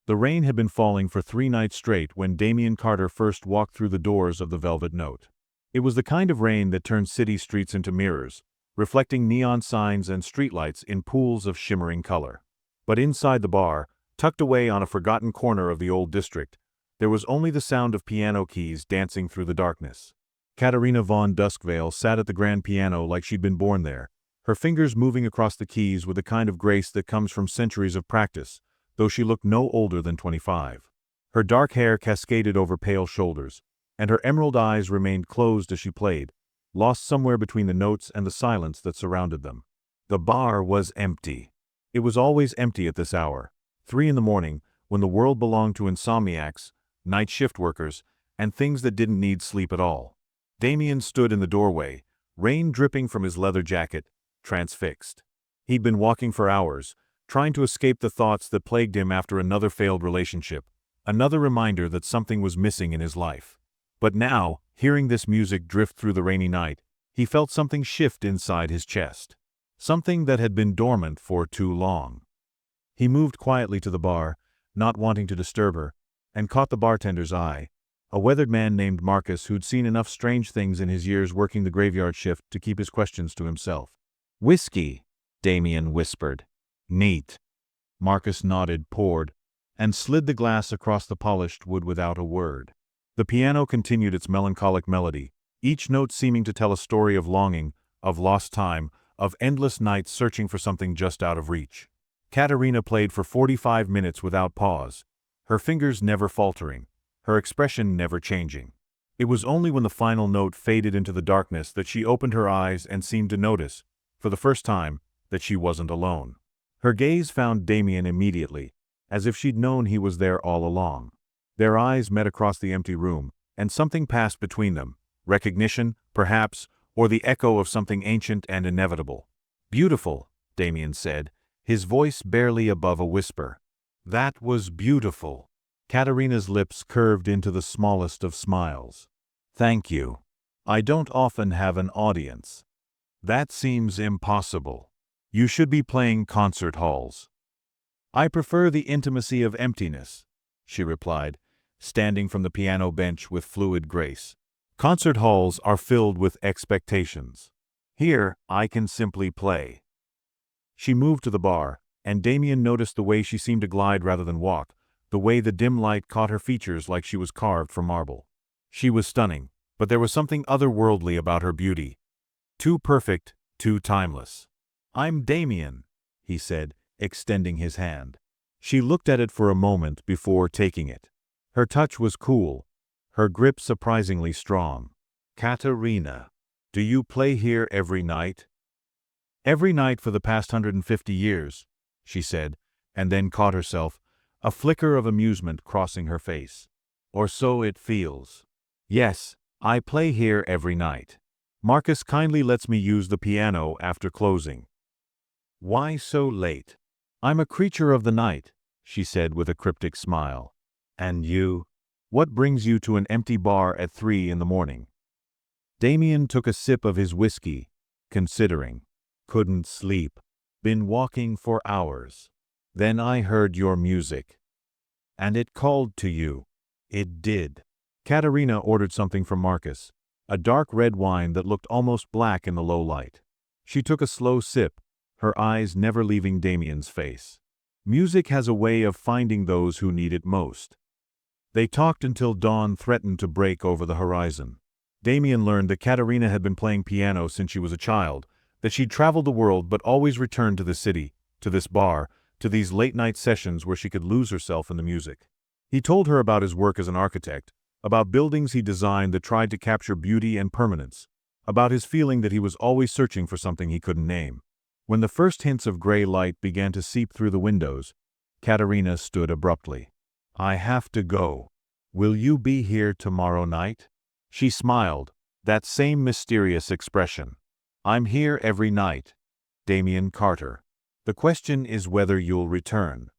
The rain had been falling for 3 nights straight when Damian Carter first walked through the doors of the Velvet Note. It was the kind of rain that turns city streets into mirrors, reflecting neon signs and streetlights in pools of shimmering color. But inside the bar, tucked away on a forgotten corner of the old district, there was only the sound of piano keys dancing through the darkness. Catarina von Duskvale sat at the grand piano like she'd been born there, her fingers moving across the keys with the kind of grace that comes from centuries of practice, though she looked no older than 25. Her dark hair cascaded over pale shoulders, and her emerald eyes remained closed as she played, lost somewhere between the notes and the silence that surrounded them. The bar was empty. It was always empty at this hour, 3 in the morning, when the world belonged to insomniacs, night shift workers, and things that didn't need sleep at all. Damian stood in the doorway, rain dripping from his leather jacket, transfixed. He'd been walking for hours, trying to escape the thoughts that plagued him after another failed relationship, another reminder that something was missing in his life. But now, hearing this music drift through the rainy night, he felt something shift inside his chest. Something that had been dormant for too long. He moved quietly to the bar, not wanting to disturb her, and caught the bartender's eye, a weathered man named Marcus who'd seen enough strange things in his years working the graveyard shift to keep his questions to himself. "Whiskey," Damian whispered. "Neat." Marcus nodded, poured, and slid the glass across the polished wood without a word. The piano continued its melancholic melody, each note seeming to tell a story of longing, of lost time, of endless nights searching for something just out of reach. Catarina played for 45 minutes without pause, her fingers never faltering, her expression never changing. It was only when the final note faded into the darkness that she opened her eyes and seemed to notice, for the first time, that she wasn't alone. Her gaze found Damian immediately, as if she'd known he was there all along. Their eyes met across the empty room, and something passed between them, recognition, perhaps, or the echo of something ancient and inevitable. "Beautiful," Damian said, his voice barely above a whisper. "That was beautiful." Catarina's lips curved into the smallest of smiles. "Thank you. I don't often have an audience." "That seems impossible. You should be playing concert halls." "I prefer the intimacy of emptiness," she replied, standing from the piano bench with fluid grace. "Concert halls are filled with expectations. Here, I can simply play." She moved to the bar, and Damian noticed the way she seemed to glide rather than walk, the way the dim light caught her features like she was carved from marble. She was stunning, but there was something otherworldly about her beauty. Too perfect, too timeless. "I'm Damian," he said, extending his hand. She looked at it for a moment before taking it. Her touch was cool, her grip surprisingly strong. "Catarina, do you play here every night?" "Every night for the past 150 years, she said, and then caught herself, a flicker of amusement crossing her face. "Or so it feels. Yes, I play here every night. Marcus kindly lets me use the piano after closing." "Why so late?" "I'm a creature of the night," she said with a cryptic smile. "And you? What brings you to an empty bar at 3 in the morning?" Damian took a sip of his whiskey, considering. "Couldn't sleep. Been walking for hours. Then I heard your music. And it called to you." "It did." Catarina ordered something from Marcus, a dark red wine that looked almost black in the low light. She took a slow sip, her eyes never leaving Damian's face. Music has a way of finding those who need it most. They talked until dawn threatened to break over the horizon. Damian learned that Catarina had been playing piano since she was a child, that she'd traveled the world but always returned to the city, to this bar, to these late-night sessions where she could lose herself in the music. He told her about his work as an architect, about buildings he designed that tried to capture beauty and permanence, about his feeling that he was always searching for something he couldn't name. When the first hints of gray light began to seep through the windows, Catarina stood abruptly. "I have to go. Will you be here tomorrow night?" She smiled, that same mysterious expression. "I'm here every night. Damian Carter. The question is whether you'll return."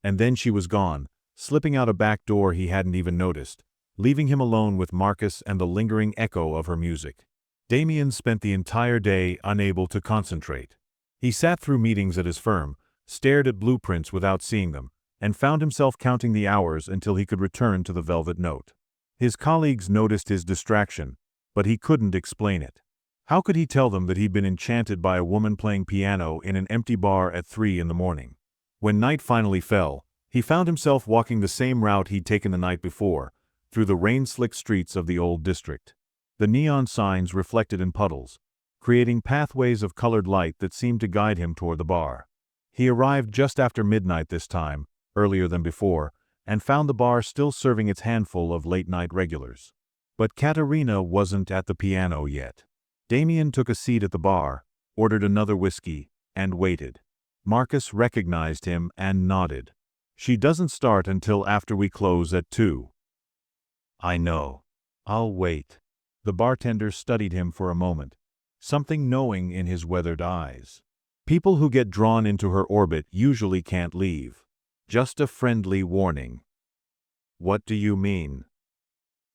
And then she was gone, slipping out a back door he hadn't even noticed, leaving him alone with Marcus and the lingering echo of her music. Damian spent the entire day unable to concentrate. He sat through meetings at his firm, stared at blueprints without seeing them, and found himself counting the hours until he could return to the Velvet Note. His colleagues noticed his distraction, but he couldn't explain it. How could he tell them that he'd been enchanted by a woman playing piano in an empty bar at 3 in the morning? When night finally fell, he found himself walking the same route he'd taken the night before, through the rain-slicked streets of the old district. The neon signs reflected in puddles, creating pathways of colored light that seemed to guide him toward the bar. He arrived just after midnight this time, earlier than before, and found the bar still serving its handful of late-night regulars. But Catarina wasn't at the piano yet. Damian took a seat at the bar, ordered another whiskey, and waited. Marcus recognized him and nodded. "She doesn't start until after we close at 2. "I know. I'll wait." The bartender studied him for a moment, something knowing in his weathered eyes. People who get drawn into her orbit usually can't leave. Just a friendly warning. "What do you mean?"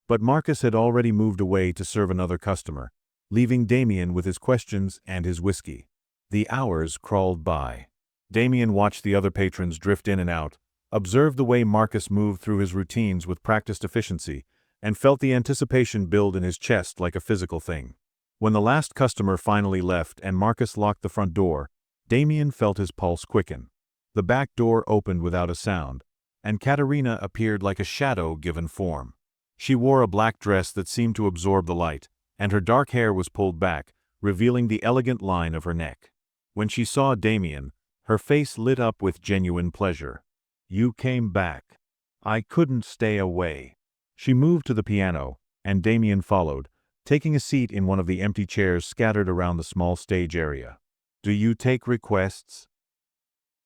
But Marcus had already moved away to serve another customer, leaving Damian with his questions and his whiskey. The hours crawled by. Damian watched the other patrons drift in and out, observed the way Marcus moved through his routines with practiced efficiency, and felt the anticipation build in his chest like a physical thing. When the last customer finally left and Marcus locked the front door, Damian felt his pulse quicken. The back door opened without a sound, and Catarina appeared like a shadow given form. She wore a black dress that seemed to absorb the light, and her dark hair was pulled back, revealing the elegant line of her neck. When she saw Damian, her face lit up with genuine pleasure. "You came back. I couldn't stay away." She moved to the piano, and Damian followed, taking a seat in one of the empty chairs scattered around the small stage area. "Do you take requests?"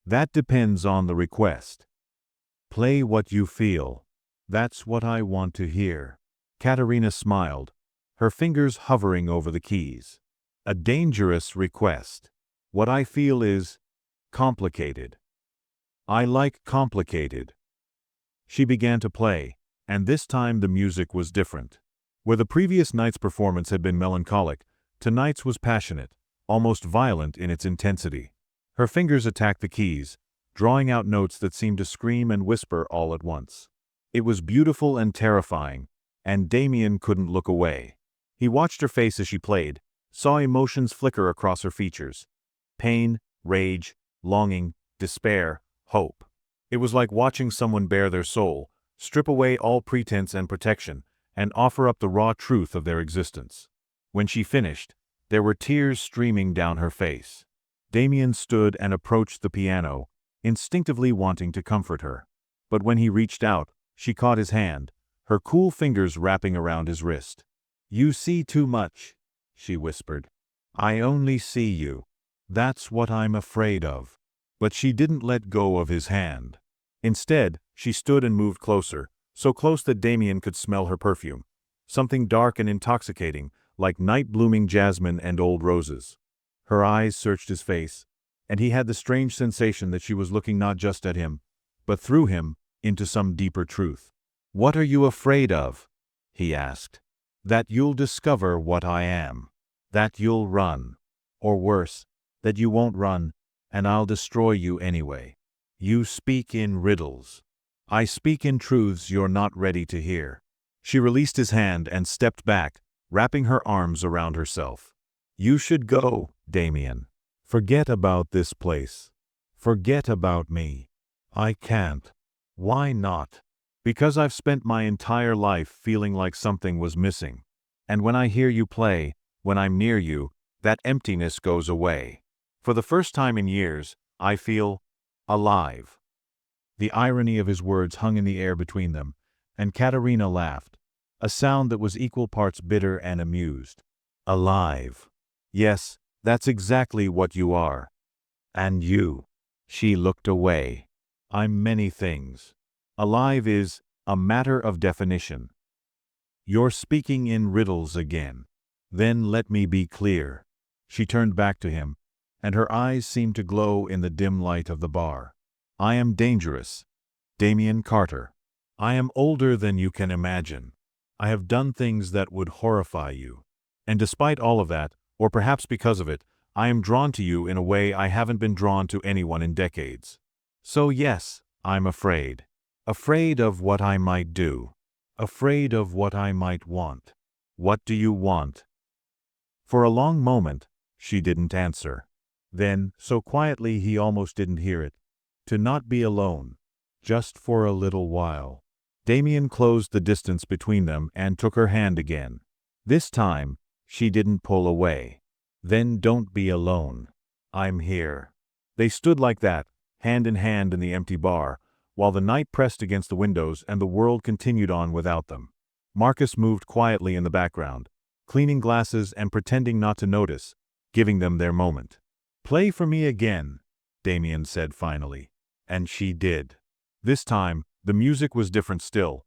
"That depends on the request. Play what you feel." "That's what I want to hear." Catarina smiled, her fingers hovering over the keys. "A dangerous request. What I feel is complicated. I like complicated." She began to play, and this time the music was different. Where the previous night's performance had been melancholic, tonight's was passionate, almost violent in its intensity. Her fingers attacked the keys, drawing out notes that seemed to scream and whisper all at once. It was beautiful and terrifying, and Damian couldn't look away. He watched her face as she played, saw emotions flicker across her features. Pain, rage, longing, despair, hope. It was like watching someone bare their soul, strip away all pretense and protection, and offer up the raw truth of their existence. When she finished, there were tears streaming down her face. Damian stood and approached the piano, instinctively wanting to comfort her. But when he reached out, she caught his hand, her cool fingers wrapping around his wrist. "You see too much," she whispered. "I only see you. That's what I'm afraid of." But she didn't let go of his hand. Instead, she stood and moved closer, so close that Damian could smell her perfume. Something dark and intoxicating, like night-blooming jasmine and old roses. Her eyes searched his face, and he had the strange sensation that she was looking not just at him, but through him, into some deeper truth. "What are you afraid of?" he asked. "That you'll discover what I am. That you'll run. Or worse, that you won't run, and I'll destroy you anyway. You speak in riddles. I speak in truths you're not ready to hear." She released his hand and stepped back, wrapping her arms around herself. "You should go, Damian. Forget about this place. Forget about me." "I can't." "Why not?" "Because I've spent my entire life feeling like something was missing. And when I hear you play, when I'm near you, that emptiness goes away. For the first time in years, I feel alive." The irony of his words hung in the air between them, and Catarina laughed, a sound that was equal parts bitter and amused. "Alive. Yes, that's exactly what you are. And you." She looked away. "I'm many things. Alive is a matter of definition." "You're speaking in riddles again. Then let me be clear." She turned back to him, and her eyes seemed to glow in the dim light of the bar. "I am dangerous. Damian Carter. I am older than you can imagine. I have done things that would horrify you. And despite all of that, or perhaps because of it, I am drawn to you in a way I haven't been drawn to anyone in decades. So yes, I'm afraid. Afraid of what I might do. Afraid of what I might want. What do you want? For a long moment, she didn't answer. Then, so quietly he almost didn't hear it, to not be alone. Just for a little while. Damian closed the distance between them and took her hand again. This time, she didn't pull away. Then don't be alone. I'm here. They stood like that, hand in hand in the empty bar, while the night pressed against the windows and the world continued on without them. Marcus moved quietly in the background, cleaning glasses and pretending not to notice, giving them their moment. Play for me again, Damian said finally. And she did. This time, the music was different still.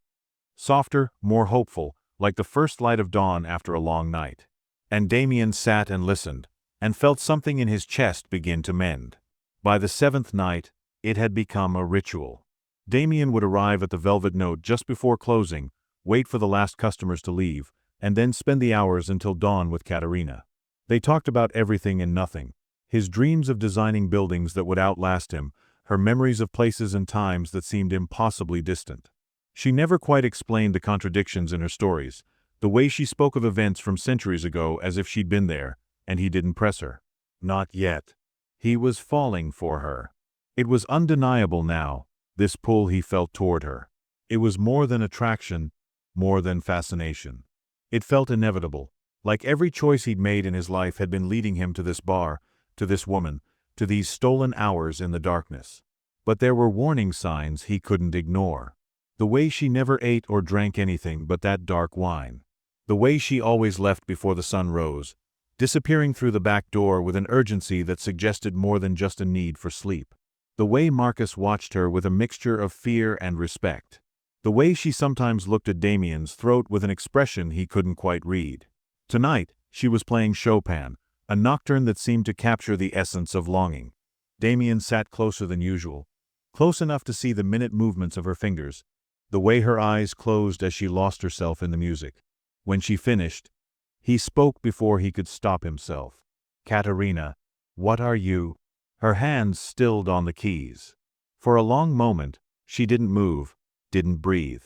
Softer, more hopeful, like the first light of dawn after a long night. And Damian sat and listened, and felt something in his chest begin to mend. By the seventh night, it had become a ritual. Damian would arrive at the Velvet Note just before closing, wait for the last customers to leave, and then spend the hours until dawn with Catarina. They talked about everything and nothing. His dreams of designing buildings that would outlast him, her memories of places and times that seemed impossibly distant. She never quite explained the contradictions in her stories, the way she spoke of events from centuries ago as if she'd been there, and he didn't press her. Not yet. He was falling for her. It was undeniable now, this pull he felt toward her. It was more than attraction, more than fascination. It felt inevitable, like every choice he'd made in his life had been leading him to this bar, to this woman, to these stolen hours in the darkness. But there were warning signs he couldn't ignore. The way she never ate or drank anything but that dark wine. The way she always left before the sun rose, disappearing through the back door with an urgency that suggested more than just a need for sleep. The way Marcus watched her with a mixture of fear and respect. The way she sometimes looked at Damian's throat with an expression he couldn't quite read. Tonight, she was playing Chopin, a nocturne that seemed to capture the essence of longing. Damian sat closer than usual, close enough to see the minute movements of her fingers, the way her eyes closed as she lost herself in the music. When she finished, he spoke before he could stop himself. Catarina, what are you? Her hands stilled on the keys. For a long moment, she didn't move, didn't breathe.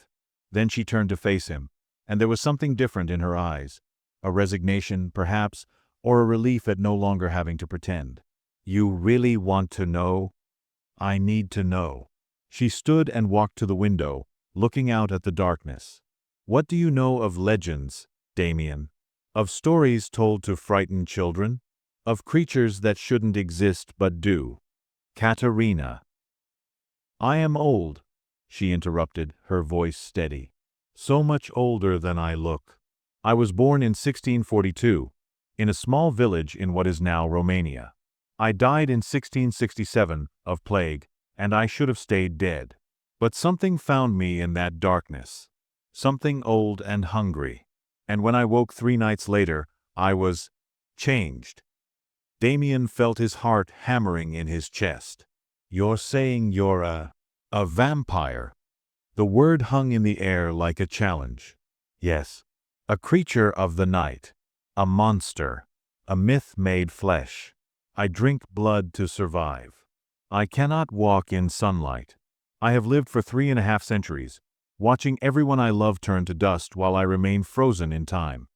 Then she turned to face him, and there was something different in her eyes. A resignation, perhaps, or a relief at no longer having to pretend. You really want to know? I need to know. She stood and walked to the window, looking out at the darkness. What do you know of legends, Damian? Of stories told to frighten children? Of creatures that shouldn't exist but do? Catarina. I am old, she interrupted, her voice steady. So much older than I look. I was born in 1642, in a small village in what is now Romania. I died in 1667 of plague, and I should have stayed dead. But something found me in that darkness. Something old and hungry. And when I woke 3 nights later, I was changed. Damian felt his heart hammering in his chest. You're saying you're a vampire? The word hung in the air like a challenge. Yes. A creature of the night. A monster. A myth made flesh. I drink blood to survive. I cannot walk in sunlight. I have lived for 3.5 centuries, watching everyone I love turn to dust while I remain frozen in time.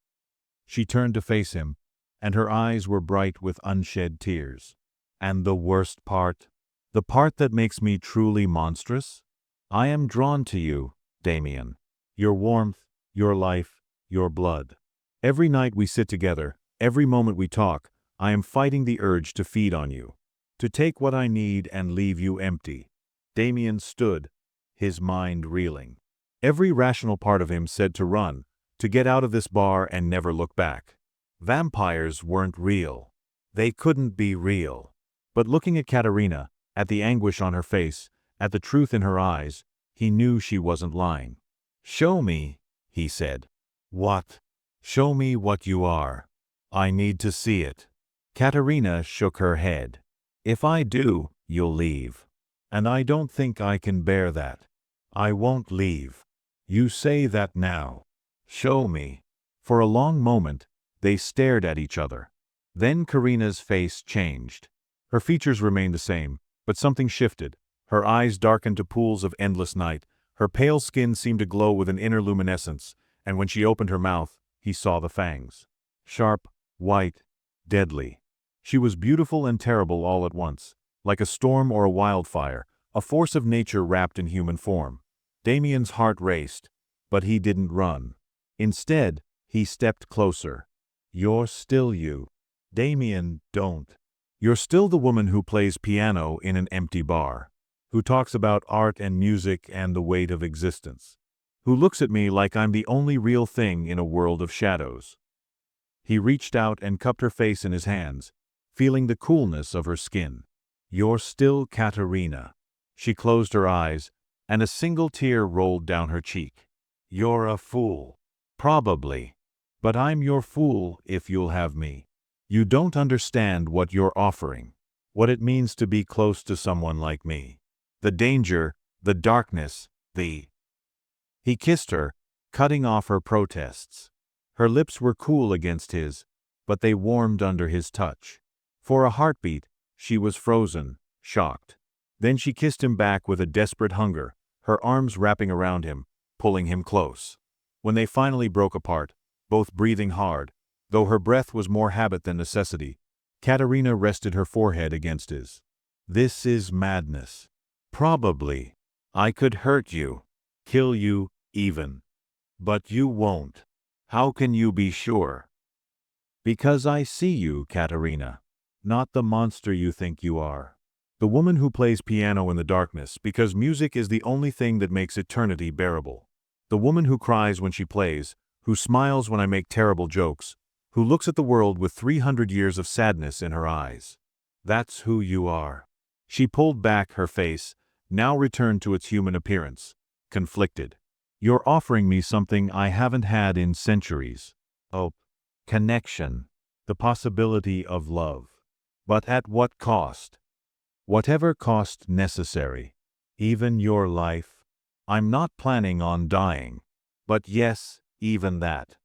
She turned to face him, and her eyes were bright with unshed tears. And the worst part? The part that makes me truly monstrous? I am drawn to you, Damian. Your warmth, your life, your blood. Every night we sit together, every moment we talk, I am fighting the urge to feed on you, to take what I need and leave you empty. Damian stood, his mind reeling. Every rational part of him said to run, to get out of this bar and never look back. Vampires weren't real. They couldn't be real. But looking at Catarina, at the anguish on her face, at the truth in her eyes, he knew she wasn't lying. Show me, he said. What? Show me what you are. I need to see it. Catarina shook her head. If I do, you'll leave. And I don't think I can bear that. I won't leave. You say that now. Show me. For a long moment, they stared at each other. Then Carina's face changed. Her features remained the same, but something shifted. Her eyes darkened to pools of endless night. Her pale skin seemed to glow with an inner luminescence, and when she opened her mouth, he saw the fangs. Sharp, white, deadly. She was beautiful and terrible all at once, like a storm or a wildfire, a force of nature wrapped in human form. Damian's heart raced, but he didn't run. Instead, he stepped closer. You're still you. Damian, don't. You're still the woman who plays piano in an empty bar, who talks about art and music and the weight of existence, who looks at me like I'm the only real thing in a world of shadows. He reached out and cupped her face in his hands, feeling the coolness of her skin. You're still Catarina. She closed her eyes, and a single tear rolled down her cheek. You're a fool. Probably. But I'm your fool if you'll have me. You don't understand what you're offering, what it means to be close to someone like me. The danger, the darkness, He kissed her, cutting off her protests. Her lips were cool against his, but they warmed under his touch. For a heartbeat, she was frozen, shocked. Then she kissed him back with a desperate hunger, her arms wrapping around him, pulling him close. When they finally broke apart, both breathing hard, though her breath was more habit than necessity, Catarina rested her forehead against his. This is madness. Probably. I could hurt you, kill you, even. But you won't. How can you be sure? Because I see you, Catarina. Not the monster you think you are. The woman who plays piano in the darkness because music is the only thing that makes eternity bearable. The woman who cries when she plays, who smiles when I make terrible jokes, who looks at the world with 300 years of sadness in her eyes. That's who you are. She pulled back her face, now returned to its human appearance, conflicted. You're offering me something I haven't had in centuries. Oh, connection. The possibility of love. But at what cost? Whatever cost necessary. Even your life. I'm not planning on dying. But yes, even that.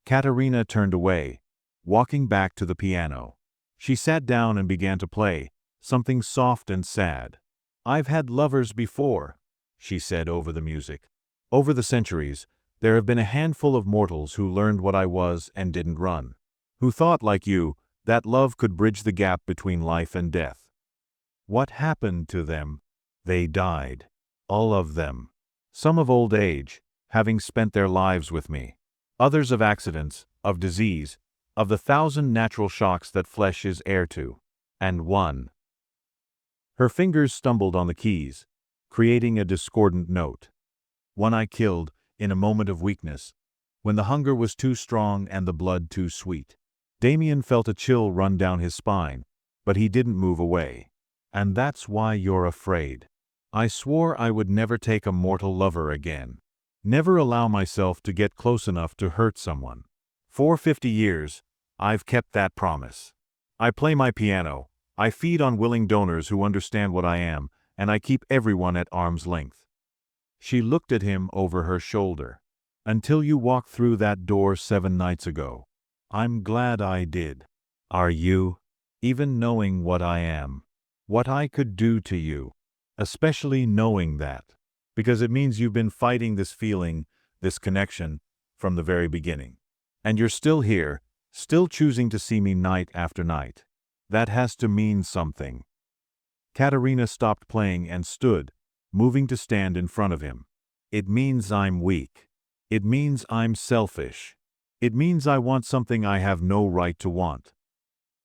Catarina turned away, walking back to the piano. She sat down and began to play, something soft and sad. I've had lovers before, she said over the music. Over the centuries, there have been a handful of mortals who learned what I was and didn't run. Who thought, like you, that love could bridge the gap between life and death. What happened to them? They died. All of them. Some of old age, having spent their lives with me. Others of accidents, of disease, of the 1,000 natural shocks that flesh is heir to. And one. Her fingers stumbled on the keys, creating a discordant note. One I killed, in a moment of weakness, when the hunger was too strong and the blood too sweet. Damian felt a chill run down his spine, but he didn't move away. And that's why you're afraid. I swore I would never take a mortal lover again. Never allow myself to get close enough to hurt someone. For 50 years, I've kept that promise. I play my piano, I feed on willing donors who understand what I am, and I keep everyone at arm's length. She looked at him over her shoulder. Until you walked through that door 7 nights ago. I'm glad I did. Are you? Even knowing what I am. What I could do to you. Especially knowing that. Because it means you've been fighting this feeling, this connection, from the very beginning. And you're still here, still choosing to see me night after night. That has to mean something. Catarina stopped playing and stood, moving to stand in front of him. It means I'm weak. It means I'm selfish. It means I want something I have no right to want.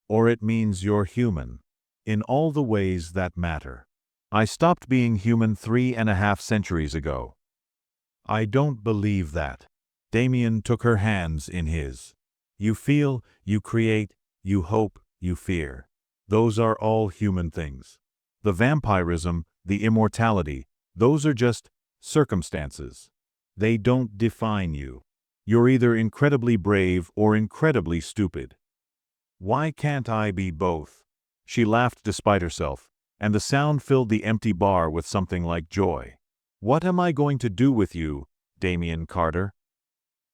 Or it means you're human. In all the ways that matter. I stopped being human 3.5 centuries ago. I don't believe that. Damian took her hands in his. You feel, you create, you hope, you fear. Those are all human things. The vampirism, the immortality, those are just circumstances. They don't define you. You're either incredibly brave or incredibly stupid. Why can't I be both? She laughed despite herself, and the sound filled the empty bar with something like joy. What am I going to do with you, Damian Carter?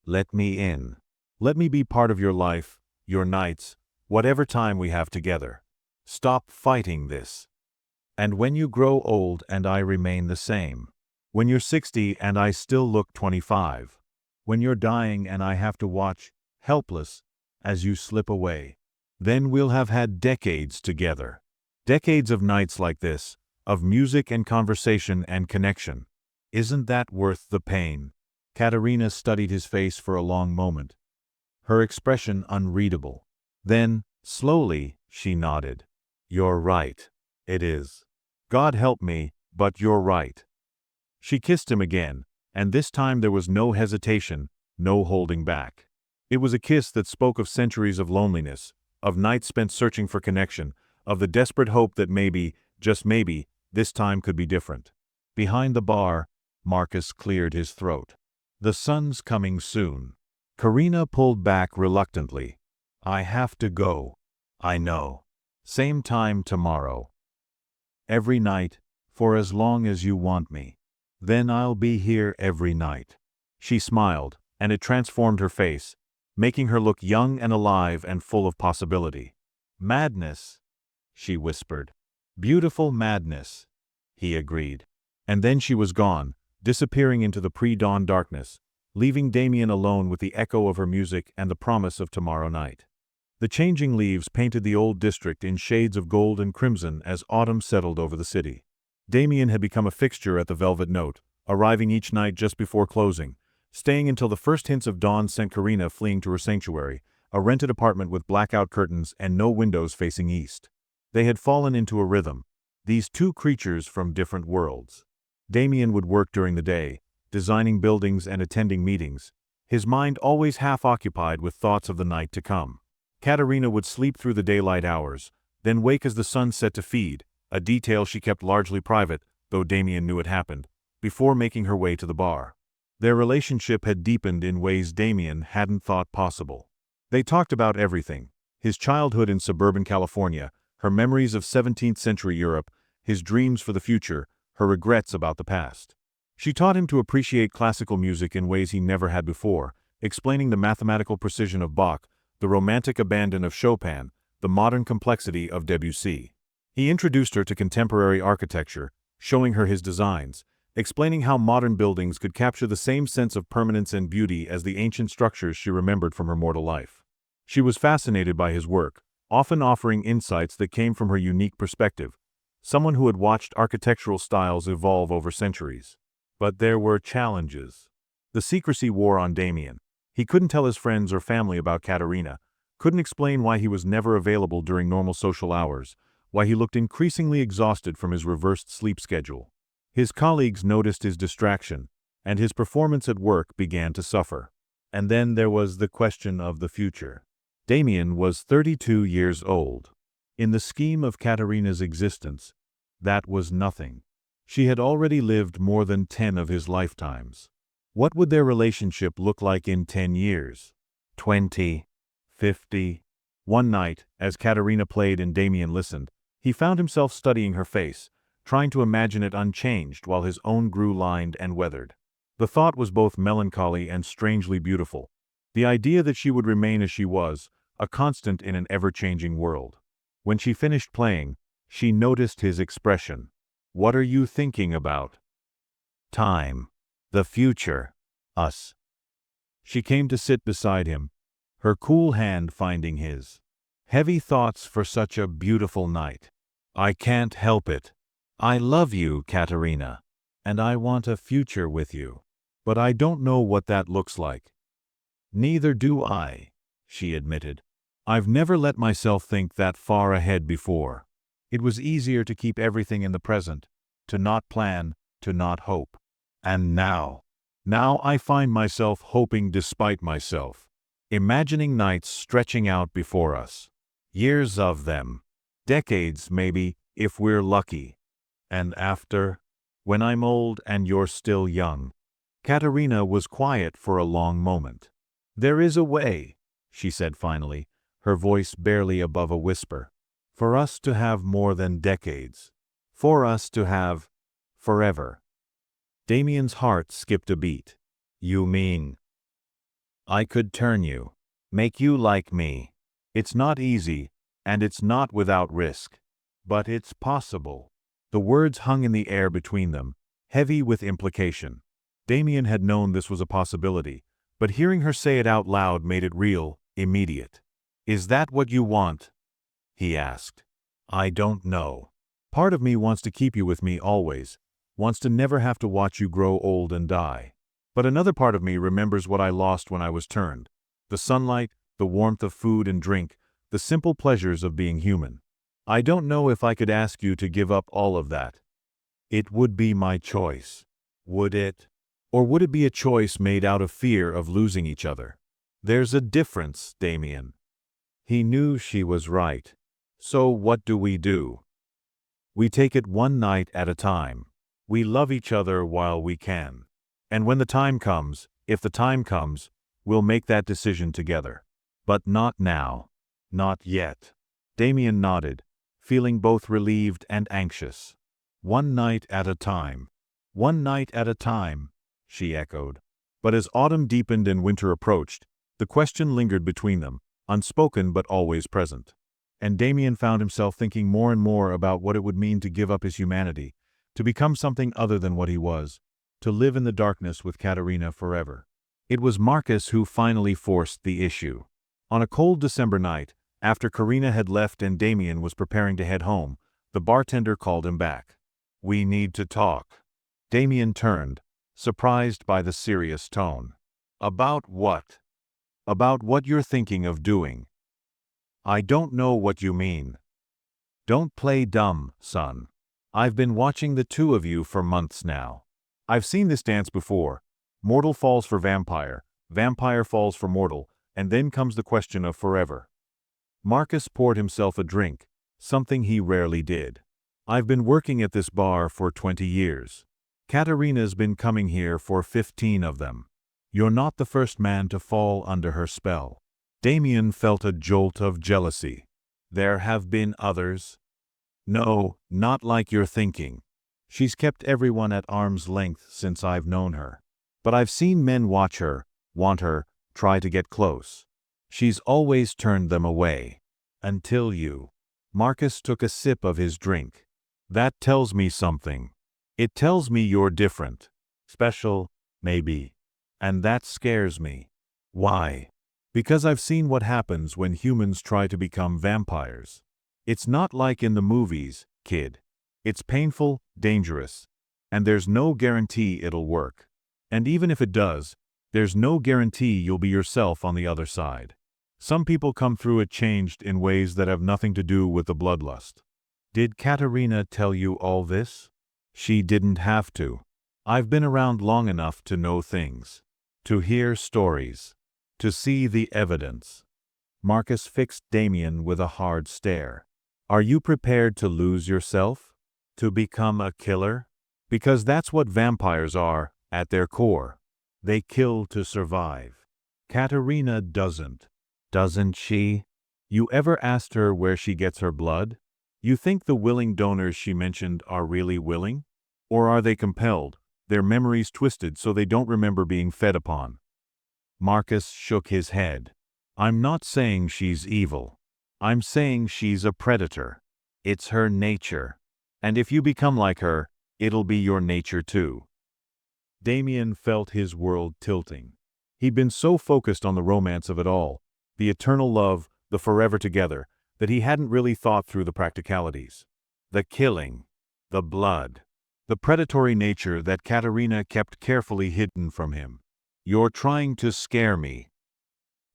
Let me in. Let me be part of your life, your nights, whatever time we have together. Stop fighting this. And when you grow old and I remain the same. When you're 60 and I still look 25. When you're dying and I have to watch, helpless, as you slip away. Then we'll have had decades together. Decades of nights like this, of music and conversation and connection. Isn't that worth the pain? Catarina studied his face for a long moment, her expression unreadable. Then, slowly, she nodded. You're right. It is. God help me, but you're right. She kissed him again, and this time there was no hesitation, no holding back. It was a kiss that spoke of centuries of loneliness, of nights spent searching for connection, of the desperate hope that maybe, just maybe, this time could be different. Behind the bar, Marcus cleared his throat. The sun's coming soon. Catarina pulled back reluctantly. I have to go. I know. Same time tomorrow. Every night, for as long as you want me. Then I'll be here every night. She smiled, and it transformed her face, making her look young and alive and full of possibility. Madness, she whispered. Beautiful madness, he agreed. And then she was gone, disappearing into the pre-dawn darkness, leaving Damian alone with the echo of her music and the promise of tomorrow night. The changing leaves painted the old district in shades of gold and crimson as autumn settled over the city. Damian had become a fixture at the Velvet Note, arriving each night just before closing, staying until the first hints of dawn sent Catarina fleeing to her sanctuary, a rented apartment with blackout curtains and no windows facing east. They had fallen into a rhythm, these two creatures from different worlds. Damian would work during the day, designing buildings and attending meetings, his mind always half occupied with thoughts of the night to come. Catarina would sleep through the daylight hours, then wake as the sun set to feed, a detail she kept largely private, though Damian knew it happened, before making her way to the bar. Their relationship had deepened in ways Damian hadn't thought possible. They talked about everything: his childhood in suburban California, her memories of 17th century Europe, his dreams for the future, her regrets about the past. She taught him to appreciate classical music in ways he never had before, explaining the mathematical precision of Bach, the romantic abandon of Chopin, the modern complexity of Debussy. He introduced her to contemporary architecture, showing her his designs, explaining how modern buildings could capture the same sense of permanence and beauty as the ancient structures she remembered from her mortal life. She was fascinated by his work, often offering insights that came from her unique perspective, someone who had watched architectural styles evolve over centuries. But there were challenges. The secrecy wore on Damian. He couldn't tell his friends or family about Catarina, couldn't explain why he was never available during normal social hours, why he looked increasingly exhausted from his reversed sleep schedule. His colleagues noticed his distraction, and his performance at work began to suffer. And then there was the question of the future. Damian was 32 years old. In the scheme of Catarina's existence, that was nothing. She had already lived more than 10 of his lifetimes. What would their relationship look like in 10 years? 20? 50? One night, as Catarina played and Damian listened, he found himself studying her face, trying to imagine it unchanged while his own grew lined and weathered. The thought was both melancholy and strangely beautiful. The idea that she would remain as she was, a constant in an ever-changing world. When she finished playing, she noticed his expression. What are you thinking about? Time. The future. Us. She came to sit beside him, her cool hand finding his. Heavy thoughts for such a beautiful night. I can't help it. I love you, Catarina, and I want a future with you. But I don't know what that looks like. Neither do I, she admitted. I've never let myself think that far ahead before. It was easier to keep everything in the present, to not plan, to not hope. And now I find myself hoping despite myself, imagining nights stretching out before us. Years of them. Decades, maybe, if we're lucky. And after? When I'm old and you're still young. Catarina was quiet for a long moment. There is a way, she said finally, her voice barely above a whisper. For us to have more than decades. For us to have forever. Damian's heart skipped a beat. You mean? I could turn you. Make you like me. It's not easy, and it's not without risk. But it's possible. The words hung in the air between them, heavy with implication. Damian had known this was a possibility, but hearing her say it out loud made it real, immediate. "Is that what you want?" he asked. "I don't know. Part of me wants to keep you with me always, wants to never have to watch you grow old and die. But another part of me remembers what I lost when I was turned. The sunlight, the warmth of food and drink, the simple pleasures of being human. I don't know if I could ask you to give up all of that. It would be my choice. Would it? Or would it be a choice made out of fear of losing each other? There's a difference, Damian." He knew she was right. "So what do? We take it one night at a time. We love each other while we can. And when the time comes, if the time comes, we'll make that decision together. But not now. Not yet." Damian nodded, feeling both relieved and anxious. "One night at a time. One night at a time," she echoed. But as autumn deepened and winter approached, the question lingered between them, unspoken but always present. And Damian found himself thinking more and more about what it would mean to give up his humanity, to become something other than what he was, to live in the darkness with Catarina forever. It was Marcus who finally forced the issue. On a cold December night, after Catarina had left and Damian was preparing to head home, the bartender called him back. "We need to talk." Damian turned, surprised by the serious tone. "About what?" "About what you're thinking of doing." "I don't know what you mean." "Don't play dumb, son. I've been watching the two of you for months now. I've seen this dance before. Mortal falls for vampire, vampire falls for mortal, and then comes the question of forever." Marcus poured himself a drink, something he rarely did. "I've been working at this bar for 20 years. Catarina's been coming here for 15 of them. You're not the first man to fall under her spell." Damian felt a jolt of jealousy. "There have been others?" "No, not like you're thinking. She's kept everyone at arm's length since I've known her. But I've seen men watch her, want her, try to get close. She's always turned them away. Until you." Marcus took a sip of his drink. "That tells me something. It tells me you're different. Special, maybe. And that scares me." "Why?" "Because I've seen what happens when humans try to become vampires. It's not like in the movies, kid. It's painful, dangerous. And there's no guarantee it'll work. And even if it does, there's no guarantee you'll be yourself on the other side. Some people come through it changed in ways that have nothing to do with the bloodlust." "Did Catarina tell you all this?" "She didn't have to. I've been around long enough to know things. To hear stories. To see the evidence." Marcus fixed Damian with a hard stare. "Are you prepared to lose yourself? To become a killer? Because that's what vampires are, at their core. They kill to survive. Catarina doesn't." "Doesn't she? You ever asked her where she gets her blood? You think the willing donors she mentioned are really willing? Or are they compelled, their memories twisted so they don't remember being fed upon?" Marcus shook his head. "I'm not saying she's evil. I'm saying she's a predator. It's her nature. And if you become like her, it'll be your nature too." Damian felt his world tilting. He'd been so focused on the romance of it all, the eternal love, the forever together, that he hadn't really thought through the practicalities. The killing, the blood, the predatory nature that Catarina kept carefully hidden from him. "You're trying to scare me."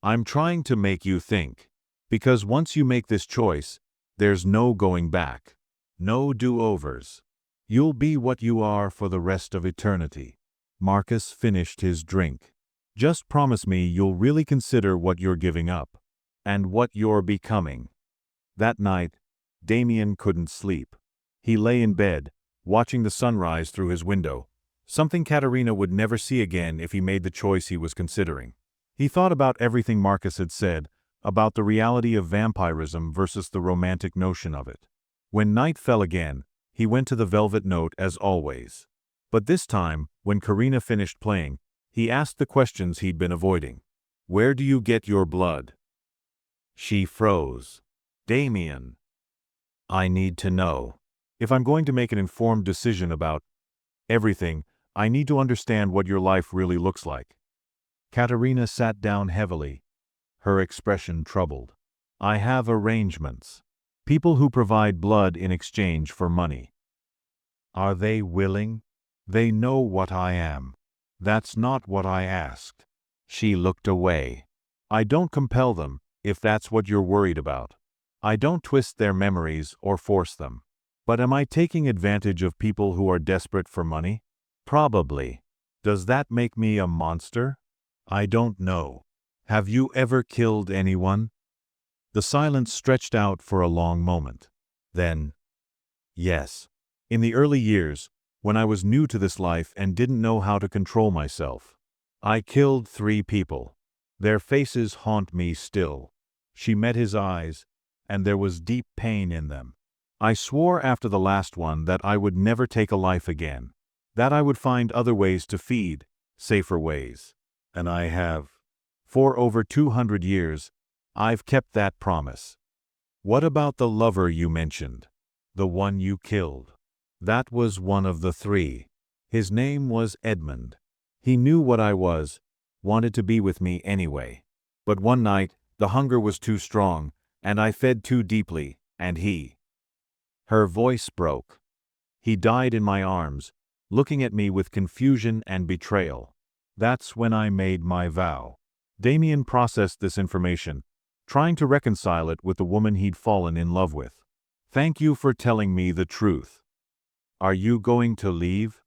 "I'm trying to make you think. Because once you make this choice, there's no going back. No do-overs. You'll be what you are for the rest of eternity." Marcus finished his drink. "Just promise me you'll really consider what you're giving up. And what you're becoming." That night, Damian couldn't sleep. He lay in bed, watching the sunrise through his window, something Catarina would never see again if he made the choice he was considering. He thought about everything Marcus had said, about the reality of vampirism versus the romantic notion of it. When night fell again, he went to the Velvet Note as always. But this time, when Catarina finished playing, he asked the questions he'd been avoiding. "Where do you get your blood?" She froze. "Damian, I need to know." If I'm going to make an informed decision about everything, I need to understand what your life really looks like." Catarina sat down heavily, her expression troubled. "I have arrangements. People who provide blood in exchange for money." "Are they willing? They know what I am." "That's not what I asked." She looked away. "I don't compel them, if that's what you're worried about. I don't twist their memories or force them. But am I taking advantage of people who are desperate for money? Probably. Does that make me a monster? I don't know. Have you ever killed anyone?" The silence stretched out for a long moment. Then, "Yes. In the early years, when I was new to this life and didn't know how to control myself. I killed 3 people. Their faces haunt me still." She met his eyes, and there was deep pain in them. "I swore after the last one that I would never take a life again. That I would find other ways to feed, safer ways. And I have. For over 200 years, I've kept that promise." "What about the lover you mentioned? The one you killed?" "That was one of the 3. His name was Edmund. He knew what I was, wanted to be with me anyway. But one night, the hunger was too strong, and I fed too deeply, and he—" Her voice broke. "He died in my arms, looking at me with confusion and betrayal. That's when I made my vow." Damian processed this information, trying to reconcile it with the woman he'd fallen in love with. "Thank you for telling me the truth. Are you going to leave?"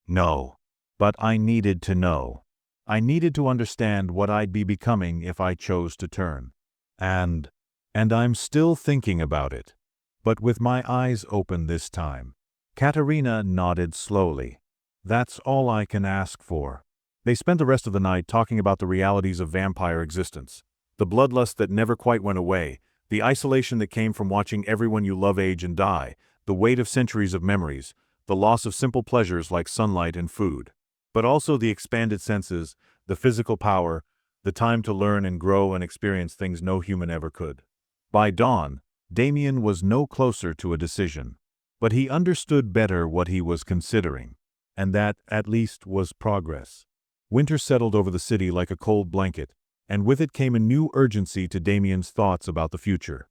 "No. But I needed to know. I needed to understand what I'd be becoming if I chose to turn. And I'm still thinking about it. But with my eyes open this time." Catarina nodded slowly. "That's all I can ask for." They spent the rest of the night talking about the realities of vampire existence. The bloodlust that never quite went away, the isolation that came from watching everyone you love age and die, the weight of centuries of memories, the loss of simple pleasures like sunlight and food. But also the expanded senses, the physical power, the time to learn and grow and experience things no human ever could. By dawn, Damian was no closer to a decision. But he understood better what he was considering. And that, at least, was progress. Winter settled over the city like a cold blanket, and with it came a new urgency to Damian's thoughts about the future.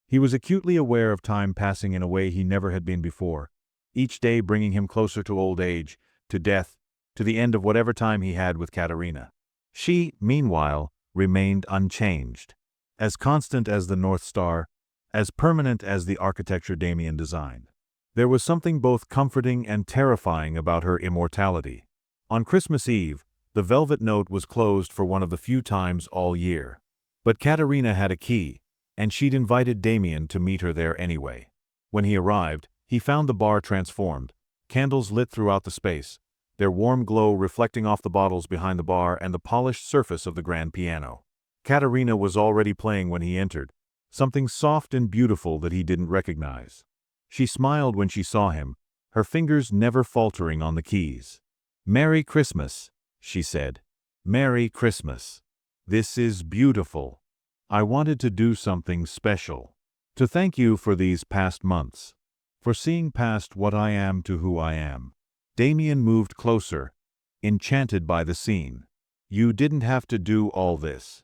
He was acutely aware of time passing in a way he never had been before, each day bringing him closer to old age, to death, to the end of whatever time he had with Catarina. She, meanwhile, remained unchanged, as constant as the North Star, as permanent as the architecture Damian designed. There was something both comforting and terrifying about her immortality. On Christmas Eve, the velvet note was closed for one of the few times all year. But Catarina had a key, and she'd invited Damian to meet her there anyway. When he arrived, he found the bar transformed, candles lit throughout the space, their warm glow reflecting off the bottles behind the bar and the polished surface of the grand piano. Catarina was already playing when he entered, something soft and beautiful that he didn't recognize. She smiled when she saw him, her fingers never faltering on the keys. "Merry Christmas," she said. "Merry Christmas. This is beautiful. I wanted to do something special. To thank you for these past months. For seeing past what I am to who I am." Damian moved closer, enchanted by the scene. "You didn't have to do all this.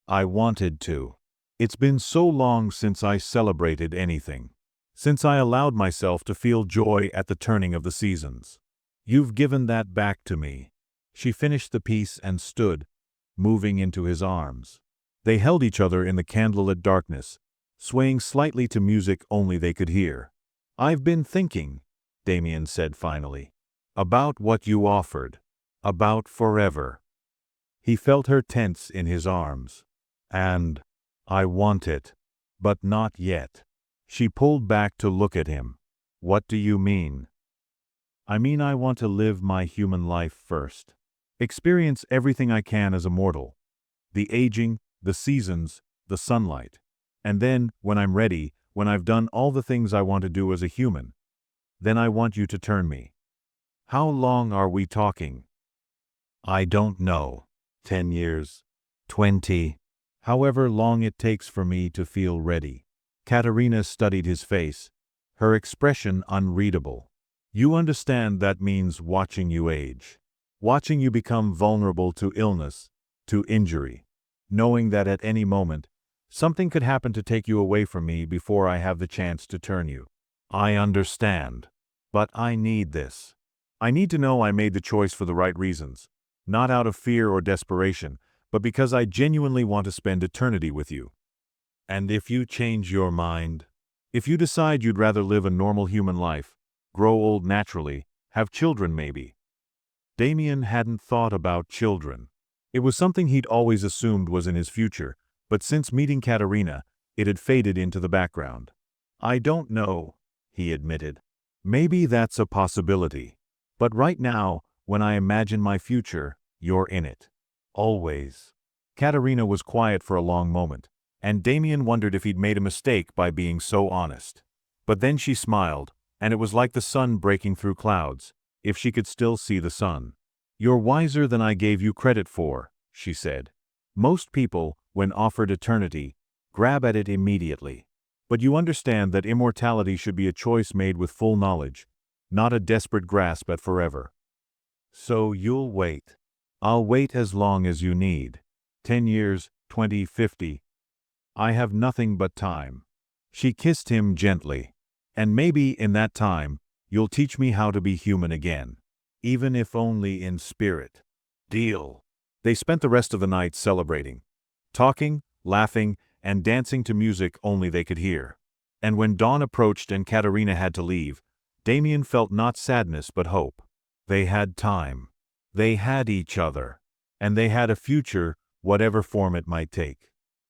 I wanted to. It's been so long since I celebrated anything. Since I allowed myself to feel joy at the turning of the seasons. You've given that back to me." She finished the piece and stood, moving into his arms. They held each other in the candlelit darkness, swaying slightly to music only they could hear. "I've been thinking," Damian said finally, "about what you offered. About forever." He felt her tense in his arms. "And I want it. But not yet." She pulled back to look at him. "What do you mean?" "I mean I want to live my human life first. Experience everything I can as a mortal. The aging, the seasons, the sunlight. And then, when I'm ready, when I've done all the things I want to do as a human, then I want you to turn me." "How long are we talking?" "I don't know. 10 years. 20. However long it takes for me to feel ready." Catarina studied his face, her expression unreadable. You understand that means watching you age. Watching you become vulnerable to illness, to injury. Knowing that at any moment, something could happen to take you away from me before I have the chance to turn you. I understand. But I need this. I need to know I made the choice for the right reasons. Not out of fear or desperation, but because I genuinely want to spend eternity with you. And if you change your mind, if you decide you'd rather live a normal human life, grow old naturally, have children maybe. Damian hadn't thought about children. It was something he'd always assumed was in his future, but since meeting Catarina, it had faded into the background. I don't know, he admitted. Maybe that's a possibility. But right now, when I imagine my future, you're in it. Always. Catarina was quiet for a long moment, and Damian wondered if he'd made a mistake by being so honest. But then she smiled, and it was like the sun breaking through clouds, if she could still see the sun. You're wiser than I gave you credit for, she said. Most people, when offered eternity, grab at it immediately. But you understand that immortality should be a choice made with full knowledge, not a desperate grasp at forever. So you'll wait. I'll wait as long as you need. 10 years, 20, 50. I have nothing but time. She kissed him gently. And maybe in that time, you'll teach me how to be human again, even if only in spirit. Deal. They spent the rest of the night celebrating, talking, laughing, and dancing to music only they could hear. And when dawn approached and Catarina had to leave, Damian felt not sadness but hope. They had time. They had each other. And they had a future, whatever form it might take.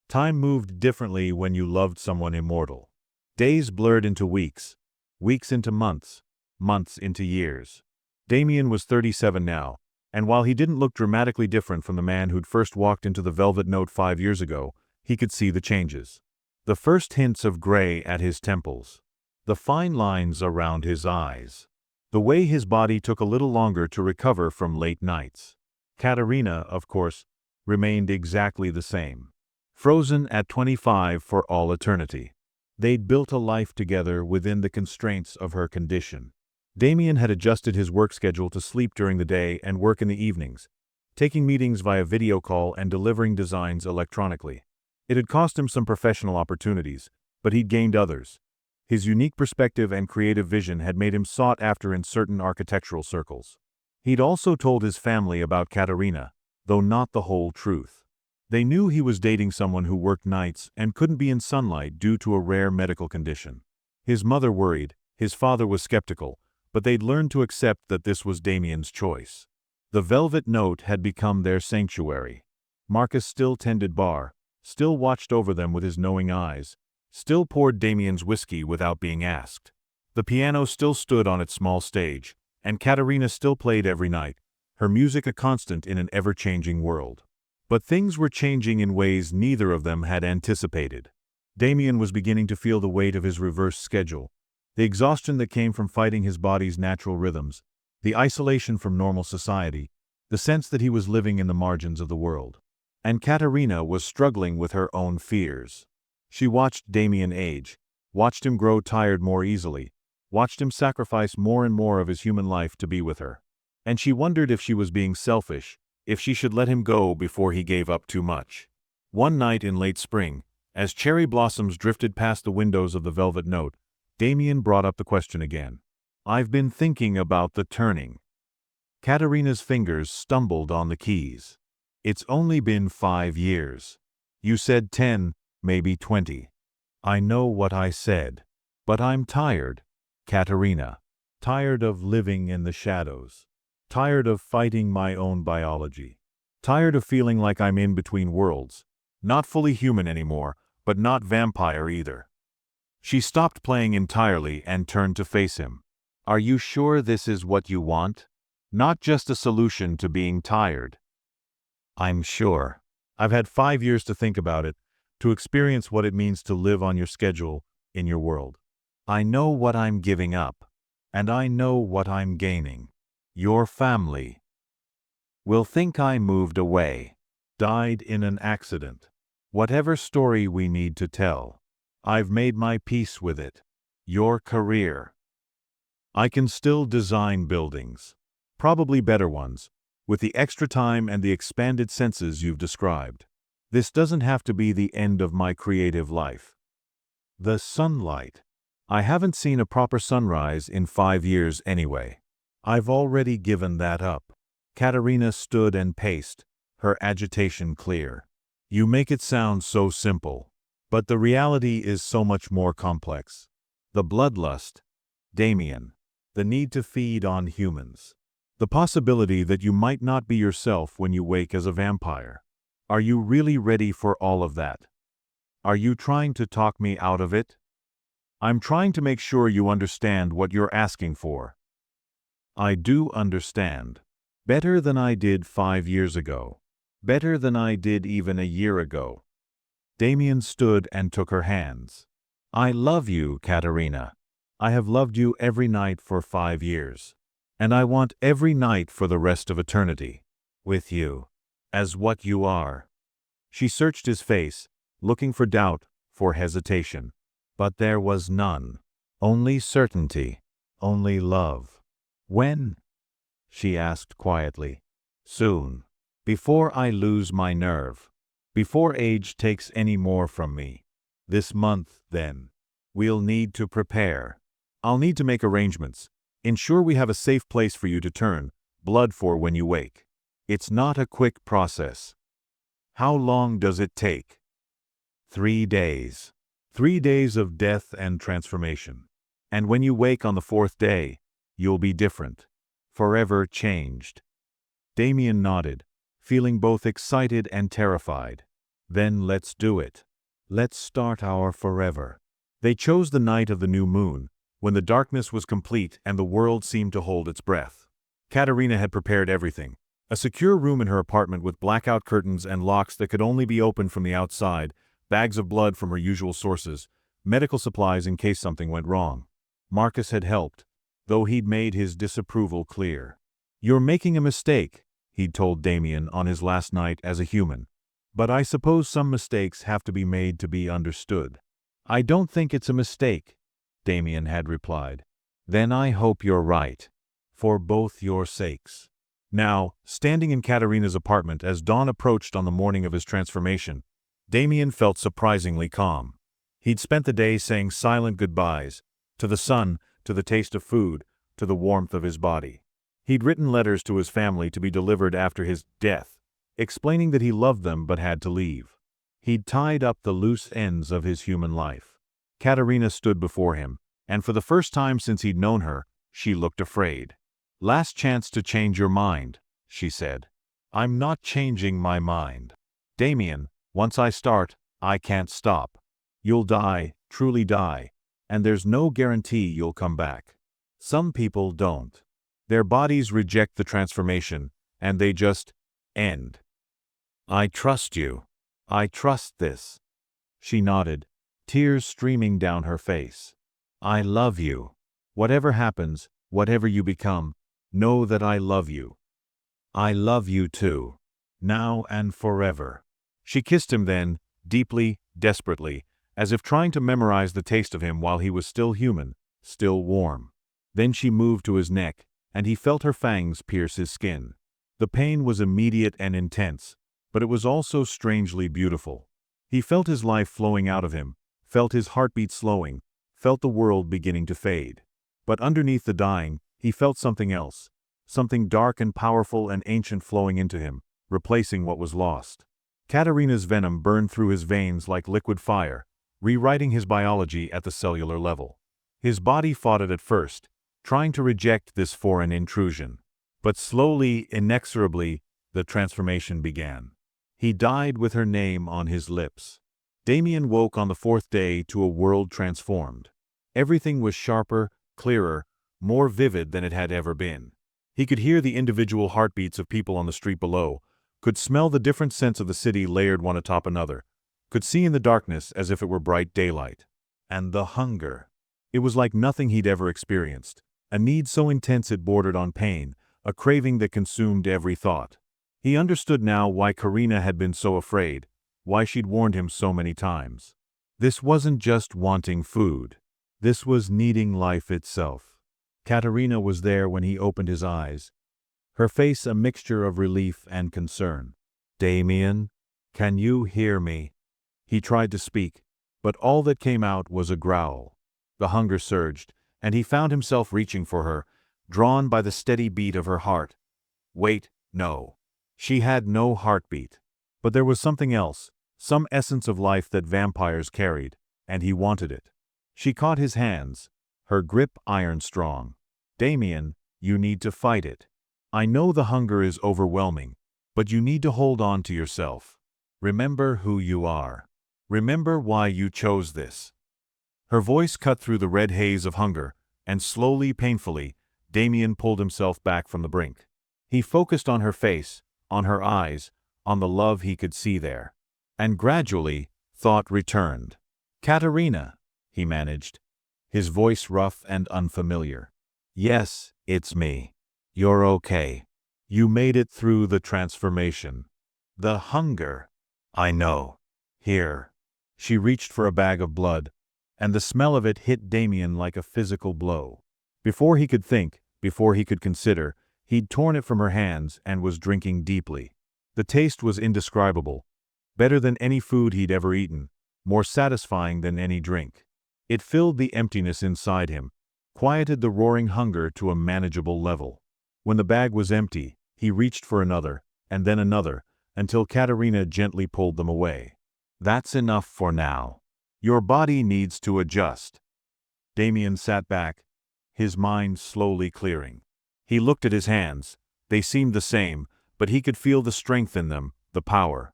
Time moved differently when you loved someone immortal. Days blurred into weeks, weeks into months, months into years. Damian was 37 now, and while he didn't look dramatically different from the man who'd first walked into the Velvet Note 5 years ago, he could see the changes. The first hints of gray at his temples. The fine lines around his eyes. The way his body took a little longer to recover from late nights. Catarina, of course, remained exactly the same. Frozen at 25 for all eternity. They'd built a life together within the constraints of her condition. Damian had adjusted his work schedule to sleep during the day and work in the evenings, taking meetings via video call and delivering designs electronically. It had cost him some professional opportunities, but he'd gained others. His unique perspective and creative vision had made him sought after in certain architectural circles. He'd also told his family about Catarina, though not the whole truth. They knew he was dating someone who worked nights and couldn't be in sunlight due to a rare medical condition. His mother worried, his father was skeptical, but they'd learned to accept that this was Damian's choice. The Velvet Note had become their sanctuary. Marcus still tended bar, still watched over them with his knowing eyes, still poured Damian's whiskey without being asked. The piano still stood on its small stage, and Catarina still played every night, her music a constant in an ever-changing world. But things were changing in ways neither of them had anticipated. Damian was beginning to feel the weight of his reversed schedule, the exhaustion that came from fighting his body's natural rhythms, the isolation from normal society, the sense that he was living in the margins of the world. And Catarina was struggling with her own fears. She watched Damian age, watched him grow tired more easily, watched him sacrifice more and more of his human life to be with her. And she wondered if she was being selfish, if she should let him go before he gave up too much. One night in late spring, as cherry blossoms drifted past the windows of the Velvet Note, Damian brought up the question again. I've been thinking about the turning. Catarina's fingers stumbled on the keys. It's only been 5 years. You said 10, maybe 20. I know what I said. But I'm tired, Catarina. Tired of living in the shadows. Tired of fighting my own biology. Tired of feeling like I'm in between worlds. Not fully human anymore, but not vampire either. She stopped playing entirely and turned to face him. Are you sure this is what you want? Not just a solution to being tired. I'm sure. I've had 5 years to think about it, to experience what it means to live on your schedule, in your world. I know what I'm giving up, and I know what I'm gaining. Your family will think I moved away, died in an accident. Whatever story we need to tell, I've made my peace with it. Your career. I can still design buildings. Probably better ones, with the extra time and the expanded senses you've described. This doesn't have to be the end of my creative life. The sunlight. I haven't seen a proper sunrise in 5 years anyway. I've already given that up. Catarina stood and paced, her agitation clear. You make it sound so simple, but the reality is so much more complex. The bloodlust, Damian, the need to feed on humans. The possibility that you might not be yourself when you wake as a vampire. Are you really ready for all of that? Are you trying to talk me out of it? I'm trying to make sure you understand what you're asking for. I do understand. Better than I did 5 years ago. Better than I did even a year ago. Damian stood and took her hands. I love you, Catarina. I have loved you every night for 5 years. And I want every night for the rest of eternity. With you. As what you are. She searched his face, looking for doubt, for hesitation. But there was none. Only certainty. Only love. When? She asked quietly. Soon. Before I lose my nerve. Before age takes any more from me. This month, then. We'll need to prepare. I'll need to make arrangements. Ensure we have a safe place for you to turn blood for when you wake. It's not a quick process. How long does it take? 3 days. 3 days of death and transformation. And when you wake on the 4th day, you'll be different. Forever changed. Damian nodded, feeling both excited and terrified. Then let's do it. Let's start our forever. They chose the night of the new moon, when the darkness was complete and the world seemed to hold its breath. Catarina had prepared everything. A secure room in her apartment with blackout curtains and locks that could only be opened from the outside, bags of blood from her usual sources, medical supplies in case something went wrong. Marcus had helped, though he'd made his disapproval clear. You're making a mistake, he'd told Damian on his last night as a human. But I suppose some mistakes have to be made to be understood. I don't think it's a mistake, Damian had replied. Then I hope you're right. For both your sakes. Now, standing in Catarina's apartment as dawn approached on the morning of his transformation, Damian felt surprisingly calm. He'd spent the day saying silent goodbyes, to the sun, to the taste of food, to the warmth of his body. He'd written letters to his family to be delivered after his death, explaining that he loved them but had to leave. He'd tied up the loose ends of his human life. Catarina stood before him, and for the first time since he'd known her, she looked afraid. Last chance to change your mind, she said. I'm not changing my mind. Damian, once I start, I can't stop. You'll die, truly die, and there's no guarantee you'll come back. Some people don't. Their bodies reject the transformation, and they just end. I trust you. I trust this. She nodded, tears streaming down her face. I love you. Whatever happens, whatever you become, know that I love you. I love you too. Now and forever. She kissed him then, deeply, desperately, as if trying to memorize the taste of him while he was still human, still warm. Then she moved to his neck, and he felt her fangs pierce his skin. The pain was immediate and intense, but it was also strangely beautiful. He felt his life flowing out of him, felt his heartbeat slowing, felt the world beginning to fade. But underneath the dying, he felt something else, something dark and powerful and ancient flowing into him, replacing what was lost. Catarina's venom burned through his veins like liquid fire, rewriting his biology at the cellular level. His body fought it at first, trying to reject this foreign intrusion. But slowly, inexorably, the transformation began. He died with her name on his lips. Damian woke on the 4th day to a world transformed. Everything was sharper, clearer, more vivid than it had ever been. He could hear the individual heartbeats of people on the street below, could smell the different scents of the city layered one atop another, could see in the darkness as if it were bright daylight. And the hunger. It was like nothing he'd ever experienced, a need so intense it bordered on pain, a craving that consumed every thought. He understood now why Catarina had been so afraid, why she'd warned him so many times. This wasn't just wanting food. This was needing life itself. Catarina was there when he opened his eyes, her face a mixture of relief and concern. "Damian, can you hear me?" He tried to speak, but all that came out was a growl. The hunger surged, and he found himself reaching for her, drawn by the steady beat of her heart. Wait, no. She had no heartbeat. But there was something else, some essence of life that vampires carried, and he wanted it. She caught his hands, her grip iron-strong. "Damian, you need to fight it. I know the hunger is overwhelming, but you need to hold on to yourself. Remember who you are. Remember why you chose this." Her voice cut through the red haze of hunger, and slowly, painfully, Damian pulled himself back from the brink. He focused on her face, on her eyes, on the love he could see there. And gradually, thought returned. "Catarina," he managed, his voice rough and unfamiliar. "Yes, it's me. You're okay. You made it through the transformation. The hunger. I know. Here." She reached for a bag of blood, and the smell of it hit Damian like a physical blow. Before he could think, before he could consider, he'd torn it from her hands and was drinking deeply. The taste was indescribable, better than any food he'd ever eaten, more satisfying than any drink. It filled the emptiness inside him, quieted the roaring hunger to a manageable level. When the bag was empty, he reached for another, and then another, until Catarina gently pulled them away. "That's enough for now. Your body needs to adjust." Damian sat back, his mind slowly clearing. He looked at his hands. They seemed the same, but he could feel the strength in them, the power.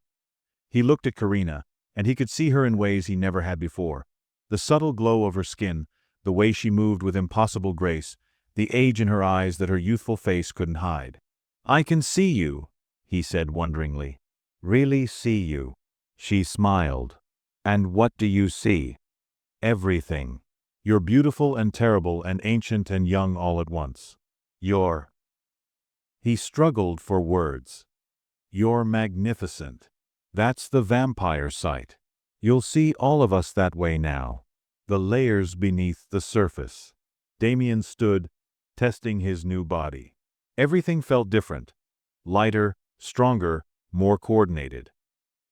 He looked at Catarina, and he could see her in ways he never had before. The subtle glow of her skin, the way she moved with impossible grace, the age in her eyes that her youthful face couldn't hide. "I can see you," he said wonderingly. "Really see you." She smiled. "And what do you see?" "Everything. You're beautiful and terrible and ancient and young all at once. You're—" He struggled for words. "You're magnificent. That's the vampire sight. You'll see all of us that way now. The layers beneath the surface." Damian stood, testing his new body. Everything felt different. Lighter, stronger, more coordinated.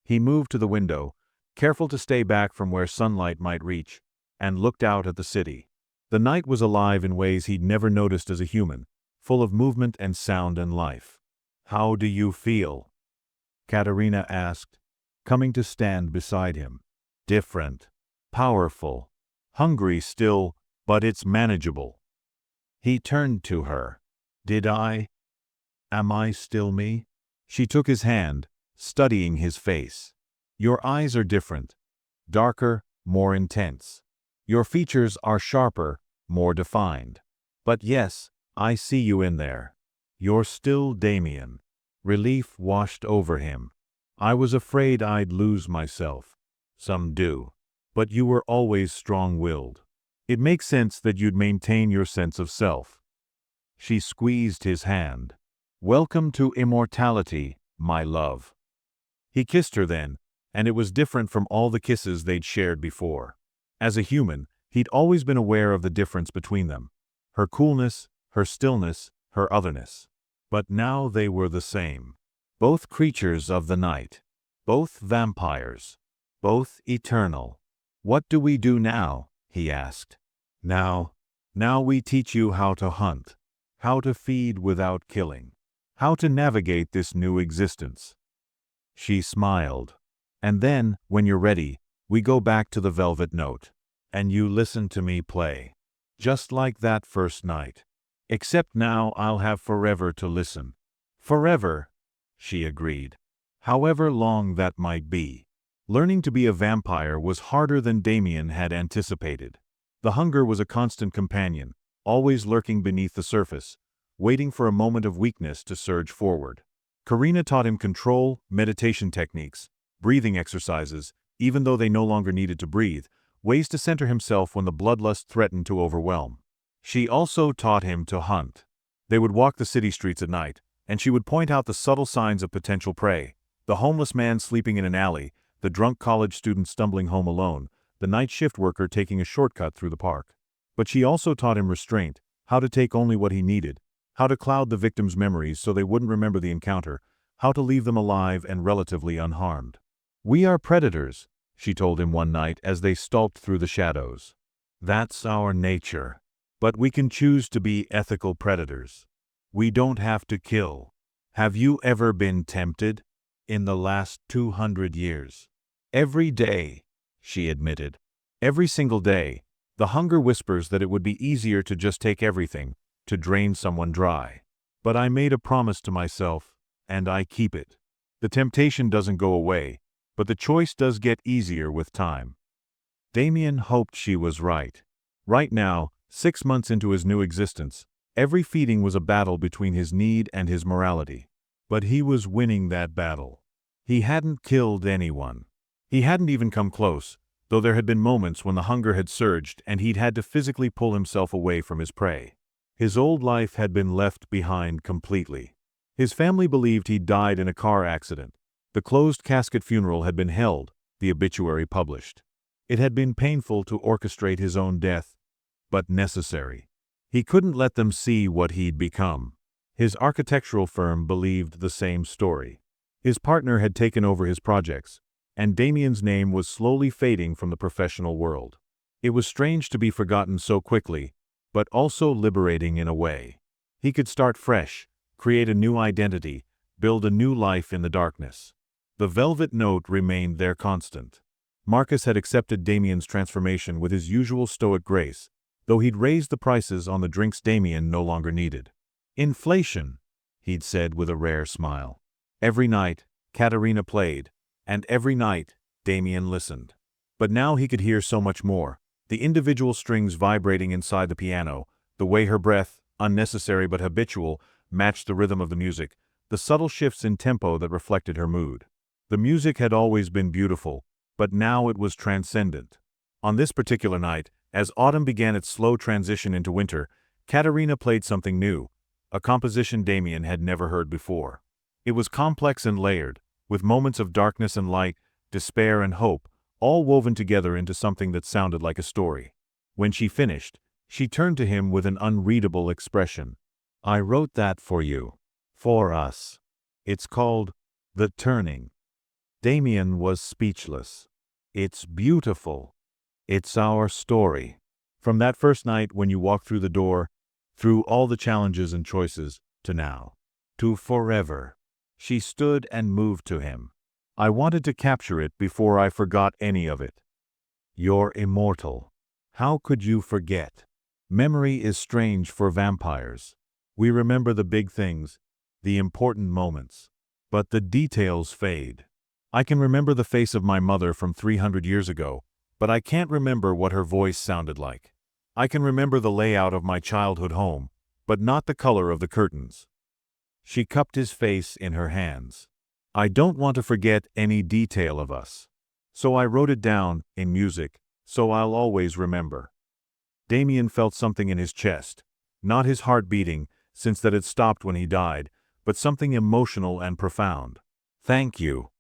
He moved to the window, careful to stay back from where sunlight might reach, and looked out at the city. The night was alive in ways he'd never noticed as a human, full of movement and sound and life. "How do you feel?" Catarina asked, coming to stand beside him. "Different. Powerful. Hungry still, but it's manageable." He turned to her. Am I still me?" She took his hand, studying his face. "Your eyes are different. Darker, more intense. Your features are sharper, more defined. But yes, I see you in there. You're still Damian." Relief washed over him. "I was afraid I'd lose myself. Some do. But you were always strong-willed. It makes sense that you'd maintain your sense of self." She squeezed his hand. "Welcome to immortality, my love." He kissed her then, and it was different from all the kisses they'd shared before. As a human, he'd always been aware of the difference between them. Her coolness, her stillness, her otherness. But now they were the same. Both creatures of the night. Both vampires. Both eternal. "What do we do now?" he asked. Now we teach you how to hunt. How to feed without killing. How to navigate this new existence." She smiled. "And then, when you're ready, we go back to the velvet note. And you listen to me play. Just like that first night. Except now I'll have forever to listen." "Forever," she agreed. "However long that might be." Learning to be a vampire was harder than Damian had anticipated. The hunger was a constant companion, always lurking beneath the surface, waiting for a moment of weakness to surge forward. Catarina taught him control, meditation techniques, breathing exercises, even though they no longer needed to breathe, ways to center himself when the bloodlust threatened to overwhelm. She also taught him to hunt. They would walk the city streets at night, and she would point out the subtle signs of potential prey: the homeless man sleeping in an alley, the drunk college student stumbling home alone, the night shift worker taking a shortcut through the park. But she also taught him restraint, how to take only what he needed, how to cloud the victim's memories so they wouldn't remember the encounter, how to leave them alive and relatively unharmed. "We are predators," she told him one night as they stalked through the shadows. "That's our nature. But we can choose to be ethical predators. We don't have to kill. Have you ever been tempted? In the last 200 years. Every day," she admitted. "Every single day, the hunger whispers that it would be easier to just take everything, to drain someone dry. But I made a promise to myself, and I keep it. The temptation doesn't go away, but the choice does get easier with time." Damian hoped she was right. Right now, 6 months into his new existence, every feeding was a battle between his need and his morality. But he was winning that battle. He hadn't killed anyone. He hadn't even come close, though there had been moments when the hunger had surged and he'd had to physically pull himself away from his prey. His old life had been left behind completely. His family believed he'd died in a car accident. The closed casket funeral had been held, the obituary published. It had been painful to orchestrate his own death, but necessary. He couldn't let them see what he'd become. His architectural firm believed the same story. His partner had taken over his projects, and Damian's name was slowly fading from the professional world. It was strange to be forgotten so quickly, but also liberating in a way. He could start fresh, create a new identity, build a new life in the darkness. The velvet note remained their constant. Marcus had accepted Damian's transformation with his usual stoic grace, though he'd raised the prices on the drinks Damian no longer needed. "Inflation," he'd said with a rare smile. Every night, Catarina played, and every night, Damian listened. But now he could hear so much more, the individual strings vibrating inside the piano, the way her breath, unnecessary but habitual, matched the rhythm of the music, the subtle shifts in tempo that reflected her mood. The music had always been beautiful, but now it was transcendent. On this particular night, as autumn began its slow transition into winter, Catarina played something new, a composition Damian had never heard before. It was complex and layered, with moments of darkness and light, despair and hope, all woven together into something that sounded like a story. When she finished, she turned to him with an unreadable expression. "I wrote that for you. For us. It's called The Turning." Damian was speechless. "It's beautiful. It's our story. From that first night when you walked through the door, through all the challenges and choices, to now. To forever." She stood and moved to him. "I wanted to capture it before I forgot any of it. You're immortal. How could you forget? Memory is strange for vampires. We remember the big things, the important moments. But the details fade. I can remember the face of my mother from 300 years ago, but I can't remember what her voice sounded like. I can remember the layout of my childhood home, but not the color of the curtains." She cupped his face in her hands. "I don't want to forget any detail of us. So I wrote it down, in music, so I'll always remember." Damian felt something in his chest, not his heart beating, since that had stopped when he died, but something emotional and profound. "Thank you.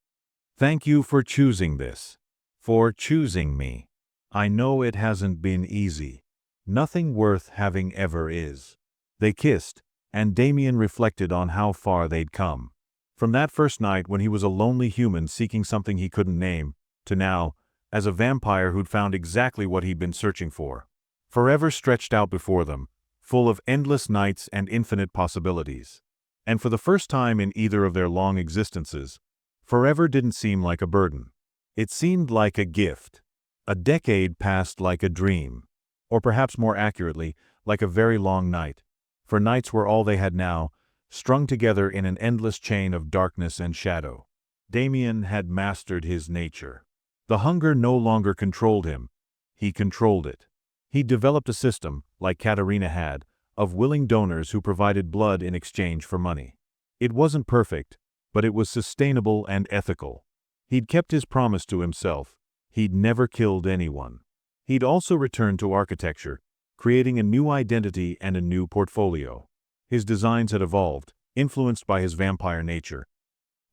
Thank you for choosing this. For choosing me. I know it hasn't been easy. Nothing worth having ever is." They kissed, and Damian reflected on how far they'd come. From that first night when he was a lonely human seeking something he couldn't name, to now, as a vampire who'd found exactly what he'd been searching for. Forever stretched out before them, full of endless nights and infinite possibilities. And for the first time in either of their long existences, forever didn't seem like a burden. It seemed like a gift. A decade passed like a dream. Or perhaps more accurately, like a very long night. For nights were all they had now, strung together in an endless chain of darkness and shadow. Damian had mastered his nature. The hunger no longer controlled him. He controlled it. He developed a system, like Catarina had, of willing donors who provided blood in exchange for money. It wasn't perfect, but it was sustainable and ethical. He'd kept his promise to himself. He'd never killed anyone. He'd also returned to architecture, creating a new identity and a new portfolio. His designs had evolved, influenced by his vampire nature.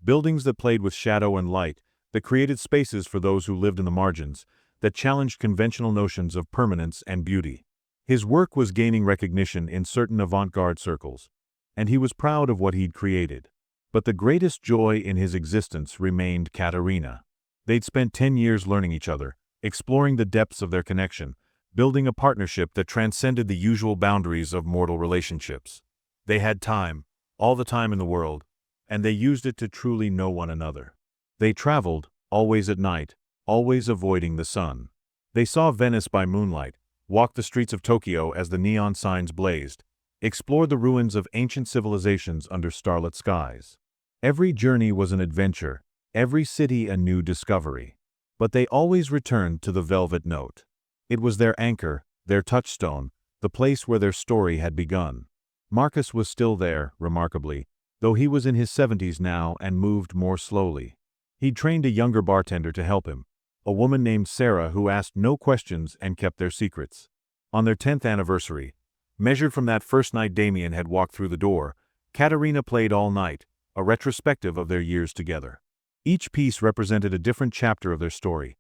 Buildings that played with shadow and light, that created spaces for those who lived in the margins, that challenged conventional notions of permanence and beauty. His work was gaining recognition in certain avant-garde circles, and he was proud of what he'd created. But the greatest joy in his existence remained Catarina. They'd spent 10 years learning each other, exploring the depths of their connection, building a partnership that transcended the usual boundaries of mortal relationships. They had time, all the time in the world, and they used it to truly know one another. They traveled, always at night, always avoiding the sun. They saw Venice by moonlight, walked the streets of Tokyo as the neon signs blazed, explored the ruins of ancient civilizations under starlit skies. Every journey was an adventure, every city a new discovery. But they always returned to the velvet note. It was their anchor, their touchstone, the place where their story had begun. Marcus was still there, remarkably, though he was in his 70s now and moved more slowly. He'd trained a younger bartender to help him, a woman named Sarah who asked no questions and kept their secrets. On their 10th anniversary, measured from that first night Damian had walked through the door, Catarina played all night, a retrospective of their years together. Each piece represented a different chapter of their story.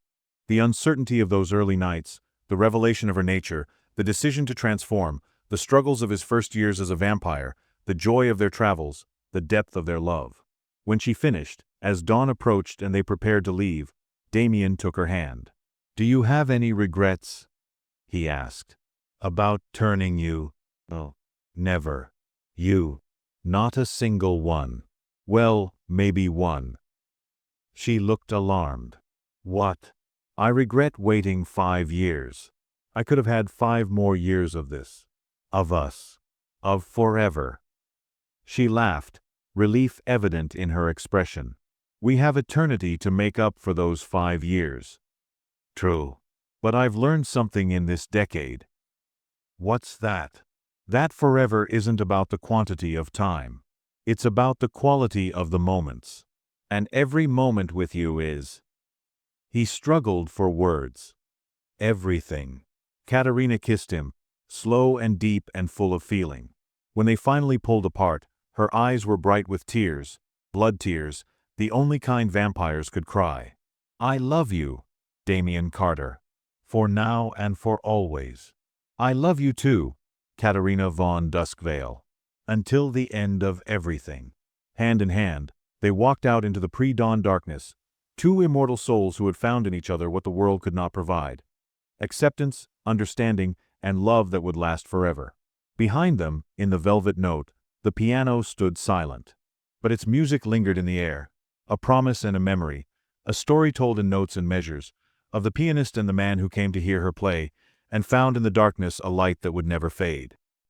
The uncertainty of those early nights, the revelation of her nature, the decision to transform, the struggles of his first years as a vampire, the joy of their travels, the depth of their love. When she finished, as dawn approached and they prepared to leave, Damian took her hand. "Do you have any regrets?" he asked. "About turning you?" "Oh, never." "You?" "Not a single one." "Well, maybe one." She looked alarmed. "What?" "I regret waiting 5 years. I could have had 5 more years of this. Of us. Of forever." She laughed, relief evident in her expression. "We have eternity to make up for those 5 years." "True. But I've learned something in this decade." "What's that?" "That forever isn't about the quantity of time. It's about the quality of the moments. And every moment with you is—" He struggled for words. "Everything." Catarina kissed him, slow and deep and full of feeling. When they finally pulled apart, her eyes were bright with tears, blood tears, the only kind vampires could cry. "I love you, Damian Carter. For now and for always." "I love you too, Catarina von Duskvale. Until the end of everything." Hand in hand, they walked out into the pre-dawn darkness, two immortal souls who had found in each other what the world could not provide: acceptance, understanding, and love that would last forever. Behind them, in the velvet note, the piano stood silent. But its music lingered in the air, a promise and a memory, a story told in notes and measures, of the pianist and the man who came to hear her play, and found in the darkness a light that would never fade.